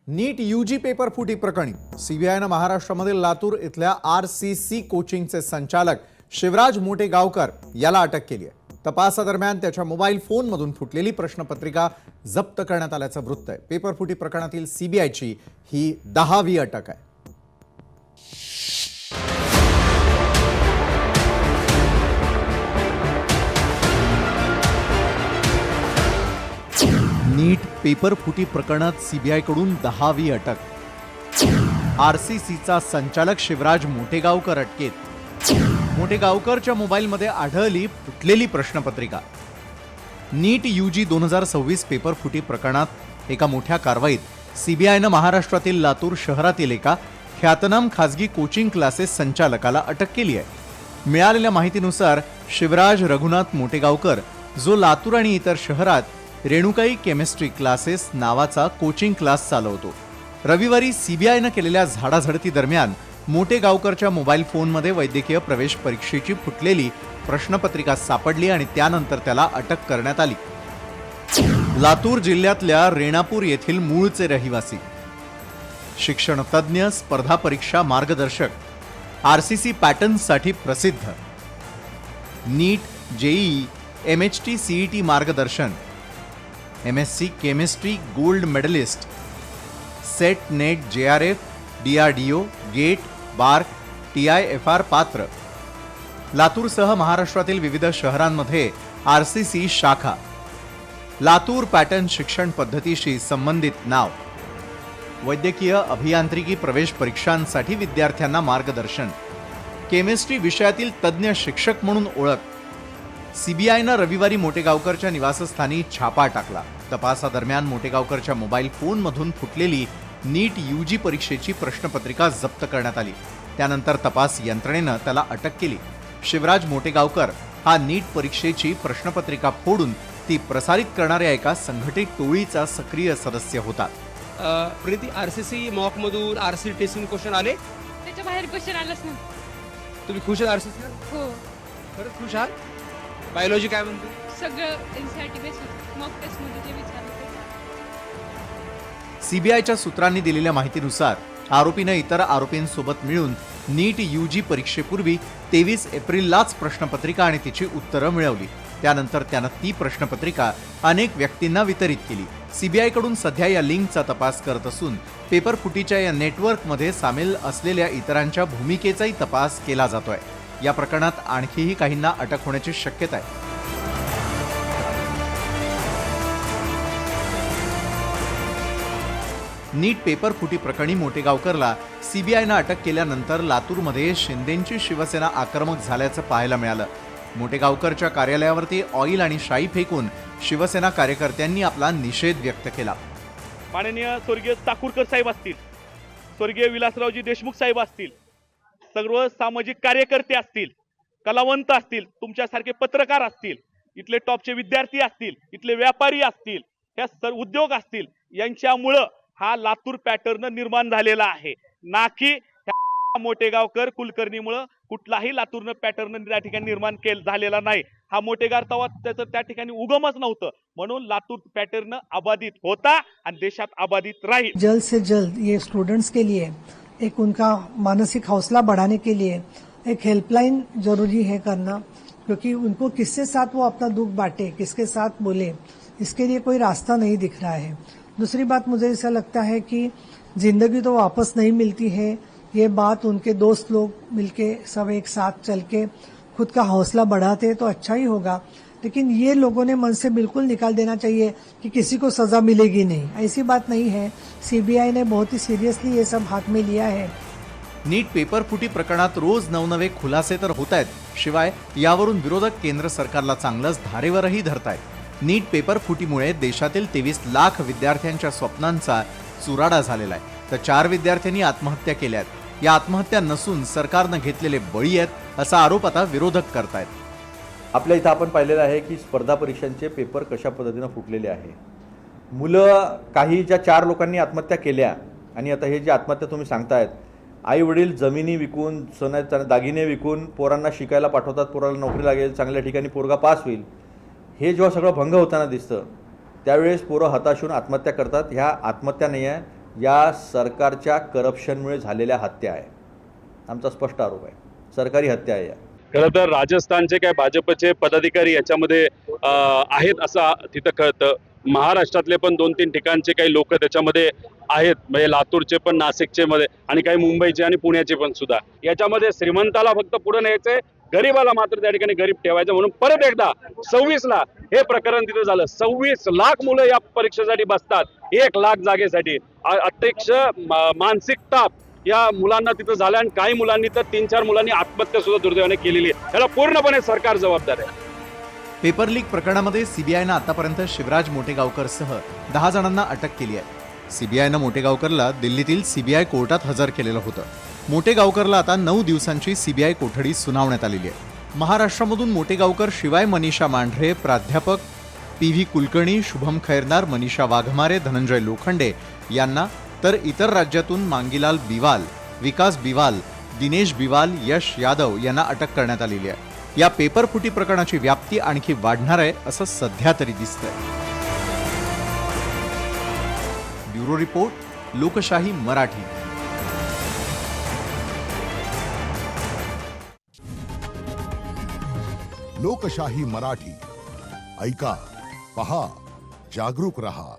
नीट UG paper फुटी प्रकरणी सीबीआयनं महाराष्ट्रामधील लातूर इथल्या आरसीसी कोचिंगचे संचालक शिवराज मोटेगावकर याला अटक केली आहे। तपासादरम्यान त्याच्या मोबाईल फोनमधून फुटलेली प्रश्नपत्रिका जप्त करण्यात आल्याचं वृत्त आहे। पेपर फुटी प्रकरणातील सीबीआयची ही 10वी अटक आहे। नीट पेपर फुटी प्रकरणात सीबीआयकडून 10वी अटक। आरसीसीचा संचालक शिवराज मोटेगावकर अटकेत। मोटेगावकरच्या मोबाईलमध्ये आढळली फुटलेली प्रश्नपत्रिका। नीट यूजी 2026 पेपर फुटी प्रकरणात एका मोठ्या कारवाईत सीबीआयनं महाराष्ट्रातील लातूर शहरातील एका ख्यातनाम खासगी कोचिंग क्लासेस संचालकाला अटक केली आहे। मिळालेल्या माहितीनुसार शिवराज रघुनाथ मोटेगावकर, जो लातूर आणि इतर शहरात रेणुकाई केमिस्ट्री क्लासेस नावाचा कोचिंग क्लास चालवतो, रविवारी सीबीआयनं केलेल्या झाडाझडती दरम्यान मोटेगावकरच्या मोबाईल फोनमध्ये वैद्यकीय प्रवेश परीक्षेची फुटलेली प्रश्नपत्रिका सापडली आणि त्यानंतर त्याला अटक करण्यात आली। लातूर जिल्ह्यातल्या रेणापूर येथील मूळचे रहिवासी, शिक्षण तज्ञ, स्पर्धा परीक्षा मार्गदर्शक, आरसीसी पॅटर्नसाठी प्रसिद्ध, नीट, जेईई, एमएचटी, सीईटी मार्गदर्शन, MSc chemistry gold medalist, SET, NET, JRF, DRDO, GATE, BARC, TIFR पात्र, लातूरसह महाराष्ट्रातील विविध शहरांमध्ये आरसीसी शाखा, लातूर पॅटर्न शिक्षण पद्धतीशी संबंधित नाव, वैद्यकीय अभियांत्रिकी प्रवेश परीक्षांसाठी विद्यार्थ्यांना मार्गदर्शन, केमिस्ट्री विषयातील तज्ञ शिक्षक म्हणून ओळख। सीबीआयनं रविवारी मोटेगावकरच्या निवासस्थानी छापा टाकला। तपासादरम्यान मोटेगावकरच्या मोबाईल फोनमधून फुटलेली नीट यूजी परीक्षेची प्रश्नपत्रिका जप्त करण्यात आली। त्यानंतर तपास यंत्रणेनं त्याला अटक केली। शिवराज मोटेगावकर हा नीट परीक्षेची प्रश्नपत्रिका फोडून ती प्रसारित करणाऱ्या एका संघटित टोळीचा सक्रिय सदस्य होता। प्रीती, आरसीसी मॉक मधून आरसी टेस्टिंग क्वेश्चन आले, त्याच्या बाहेर क्वेश्चन आलाच ना। तुम्ही खुश आहात आरसीसी? हो, खरंच खुश आहात? बायोलॉजी काय म्हणते? सगळं एनसीईआरटी बेसिस मॉक टेस्ट मध्ये जे विचारलं सीबीआयच्या सूत्रांनी दिलेल्या माहितीनुसार आरोपीनं इतर आरोपींसोबत मिळून नीट यूजी परीक्षेपूर्वी 23 एप्रिललाच प्रश्नपत्रिका आणि तिची उत्तरं मिळवली। त्यानंतर त्यानं ती प्रश्नपत्रिका अनेक व्यक्तींना वितरित केली। सीबीआयकडून सध्या या लिंकचा तपास करत असून पेपर फुटीच्या या नेटवर्कमध्ये सामील असलेल्या इतरांच्या भूमिकेचाही तपास केला जातोय। या प्रकरणात आणखीही काहींना अटक होण्याची शक्यता आहे। नीट पेपर फुटी प्रकरणी मोटेगावकरला सीबीआयनं अटक केल्यानंतर लातूरमध्ये शिंदेंची शिवसेना आक्रमक झाल्याचं पाहायला मिळालं। मोटेगावकरच्या कार्यालयावरती ऑइल आणि शाई फेकून शिवसेना कार्यकर्त्यांनी आपला निषेध व्यक्त केला। माननीय स्वर्गीय चाकूरकर साहेब असतील, स्वर्गीय विलासरावजी देशमुख साहेब असतील, सर्व सामाजिक कार्यकर्ते असतील, कलावंत असतील, तुमच्यासारखे पत्रकार असतील, इथले टॉपचे विद्यार्थी असतील, इथले व्यापारी असतील, ह्या सर्व उद्योग असतील, यांच्यामुळं हा लातूर पॅटर्न निर्माण झालेला आहे, ना की मोटेगावकर कुलकर्णीमुळं कुठलाही लातूर पॅटर्न त्या ठिकाणी निर्माण झालेला नाही। हा मोटेगाव तवा त्याचं त्या ठिकाणी उगमच नव्हतं, म्हणून लातूर पॅटर्न अबाधित होता आणि देशात अबाधित राहील। जल्द से जल्द ये स्टूडेंट्स के लिए एक उनका मानसिक हौसला बढ़ाने के लिए एक हेल्पलाइन जरूरी है करना, क्योंकि उनको किसके साथ वो अपना दुख बांटे, किसके साथ बोले, इसके लिए कोई रास्ता नहीं दिख रहा है। दूसरी बात, मुझे ऐसा लगता है कि जिंदगी तो वापस नहीं मिलती है, ये बात उनके दोस्त लोग मिलके सब एक साथ चल के खुद का हौसला बढ़ाते तो अच्छा ही होगा। लेकिन ये लोगों ने मन से बिल्कुल निकाल देना चाहिए कि किसी को सजा मिलेगी नहीं, ऐसी बात नहीं है। सीबीआई ने बहुत ही सीरियसली ये सब हाथ में लिया है। नीट पेपर फुटी प्रकरणात रोज नवनवे खुलासे तर होत आहेत, शिवाय यावरून विरोधक केंद्र सरकारला चांगलंच धारेवरही धरतायत। नीट पेपर फुटीमुळे देशातील 23 लाख विद्यार्थ्यांच्या स्वप्नांचा चुराडा झालेला आहे, तर 4 विद्यार्थ्यांनी आत्महत्या केल्या आहेत। या आत्महत्या नसून सरकारनं घेतलेले बळी आहेत असा आरोप आता विरोधक करतायत। आपल्या इथं आपण पाहिलेलं आहे की स्पर्धा परीक्षांचे पेपर कशा पद्धतीनं फुटलेले आहे। मुलं, काही ज्या 4 लोकांनी आत्महत्या केल्या आणि आता हे जे आत्महत्या तुम्ही सांगतायत, आई वडील जमिनी विकून, सोन्याचे दागिने विकून पोरांना शिकायला पाठवतात, पोराला नोकरी लागेल, चांगल्या ठिकाणी पोरगा पास होईल, हे जेव्हा सगळं भंग होताना दिसतं त्यावेळेस पोरं हताश होऊन आत्महत्या करतात। ह्या आत्महत्या नाही आहे, या सरकारच्या करप्शनमुळे झालेल्या हत्या आहे. आमचा स्पष्ट आरोप आहे, सरकारी हत्या आहे या. खरं तर राजस्थानचे काय भाजपचे पदाधिकारी याच्यामध्ये आहेत असं तिथं कळतं. महाराष्ट्रातले पण 2-3 ठिकाणचे काही लोक त्याच्यामध्ये आहेत, म्हणजे लातूरचे पण, नाशिकचे मध्ये आणि काही मुंबईचे आणि पुण्याचे पण सुद्धा. याच्यामध्ये श्रीमंताला फक्त पुढे न्यायचंय, गरीबाला मात्र त्या ठिकाणी गरीब ठेवायचं. म्हणून परत एकदा 26ला हे प्रकरण तिथं झालं. 26 लाख मुलं या परीक्षेसाठी बसतात, 1 लाख जागेसाठी. अत्यक्ष मानसिक ताप या मुलांना तिथं झालं आणि काही मुलांनी तर 3-4 मुलांनी आत्महत्या सुद्धा दुर्दैवाने केलेली आहे. त्याला पूर्णपणे सरकार जबाबदार आहे. पेपर लीक प्रकरणामध्ये सीबीआयनं आतापर्यंत शिवराज मोटेगावकरसह 10 जणांना अटक केली आहे. सीबीआयनं मोटेगावकरला दिल्लीतील सीबीआय कोर्टात हजर केलेलं होतं. मोटेगावकरला आता 9 दिवसांची सीबीआय कोठडी सुनावण्यात आलेली आहे. महाराष्ट्रामधून मोटेगावकर शिवाय मनीषा मांढरे, प्राध्यापक PV कुलकर्णी, शुभम खैरनार, मनीषा वाघमारे, धनंजय लोखंडे यांना, तर इतर राज्यातून मांगीलाल बिवाल, विकास बिवाल, दिनेश बिवाल, यश यादव यांना अटक करण्यात आलेली आहे. या पेपरफुटी प्रकरणाची व्याप्ती आणखी वाढणार आहे असं सध्या तरी दिसतंय. ब्युरो रिपोर्ट, लोकशाही मराठी. लोकशाही मराठी ऐका, पहा, जागरूक रहा.